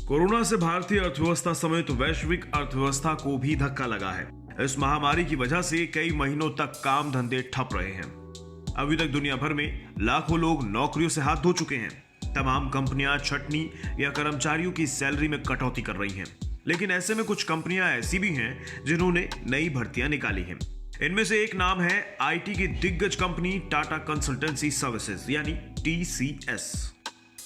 Corona से भारतीय अर्थव्यवस्था समेत वैश्विक अर्थव्यवस्था को भी धक्का लगा है। इस महामारी की वजह से कई महीनों तक काम धंधे ठप रहे हैं। अभी तक दुनिया भर में लाखों लोग नौकरियों से हाथ धो चुके हैं। तमाम कंपनियां छटनी या कर्मचारियों की सैलरी में कटौती कर रही हैं। लेकिन ऐसे में कुछ कंपनियां ऐसी भी हैं जिन्होंने नई भर्तियां निकाली हैं। इनमें से एक नाम है आईटी की दिग्गज कंपनी टाटा कंसल्टेंसी सर्विसेज यानी टीसीएस।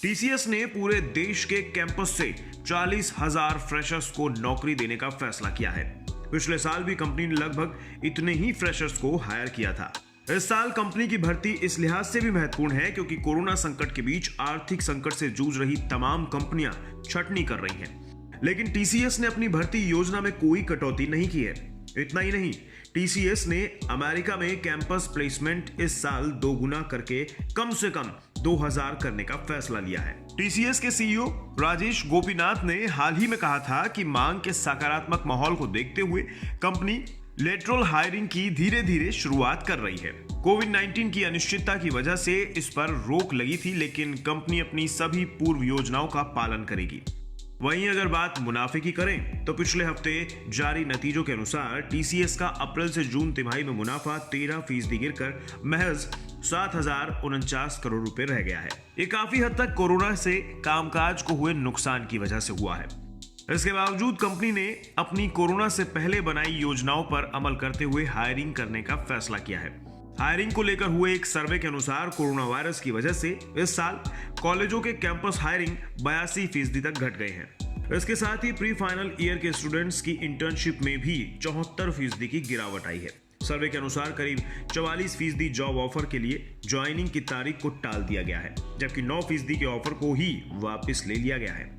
टीसीएस ने पूरे देश के कैंपस से 40,000 फ्रेशर्स को नौकरी देने का फैसला किया है। पिछले साल भी कंपनी ने लगभग इतने ही फ्रेशर्स को हायर किया था। इस साल कंपनी की भर्ती इस लिहाज से भी महत्वपूर्ण है क्योंकि कोरोना संकट के बीच आर्थिक संकट से जूझ रही तमाम कंपनियां छटनी कर रही हैं। लेकिन टीसीएस ने अपनी भर्ती योजना में कोई कटौती नहीं की है। इतना ही नहीं, टीसीएस ने अमेरिका में कैंपस प्लेसमेंट इस साल दोगुना करके कम से कम 2000 करने का फैसला लिया है। टीसीएस के सीईओ राजेश गोपीनाथ ने हाल ही में कहा था कि मांग के सकारात्मक माहौल को देखते हुए कंपनी लेटरल हायरिंग की धीरे धीरे शुरुआत कर रही है। कोविड-19 की अनिश्चितता की वजह से इस पर रोक लगी थी, लेकिन कंपनी अपनी सभी पूर्व योजनाओं का पालन करेगी। वहीं अगर बात मुनाफे की करें तो पिछले हफ्ते जारी नतीजों के अनुसार टीसीएस का अप्रैल से जून तिमाही में मुनाफा 13% गिरकर महज 7,049 करोड़ रुपए रह गया है। ये काफी हद तक कोरोना से कामकाज को हुए नुकसान की वजह से हुआ है। इसके बावजूद कंपनी ने अपनी कोरोना से पहले बनाई योजनाओं पर अमल करते हुए हायरिंग करने का फैसला किया है। हायरिंग को लेकर हुए एक सर्वे के अनुसार कोरोना वायरस की वजह से इस साल कॉलेजों के कैंपस हायरिंग 82% तक घट गए हैं। इसके साथ ही प्री फाइनल ईयर के स्टूडेंट्स की इंटर्नशिप में भी 74% की गिरावट आई है। सर्वे के अनुसार करीब 44% जॉब ऑफर के लिए ज्वाइनिंग की तारीख को टाल दिया गया है, जबकि 9% के ऑफर को ही वापस ले लिया गया है।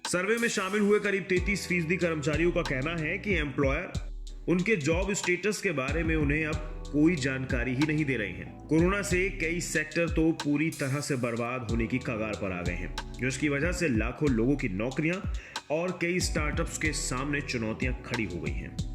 सर्वे में शामिल हुए करीब 33% कर्मचारियों का कहना है कि एम्प्लॉयर उनके जॉब स्टेटस के बारे में उन्हें अब कोई जानकारी ही नहीं दे रहे हैं। कोरोना से कई सेक्टर तो पूरी तरह से बर्बाद होने की कगार पर आ गए हैं, जिसकी वजह से लाखों लोगों की नौकरियां और कई स्टार्टअप्स के सामने चुनौतियां खड़ी हो गई हैं।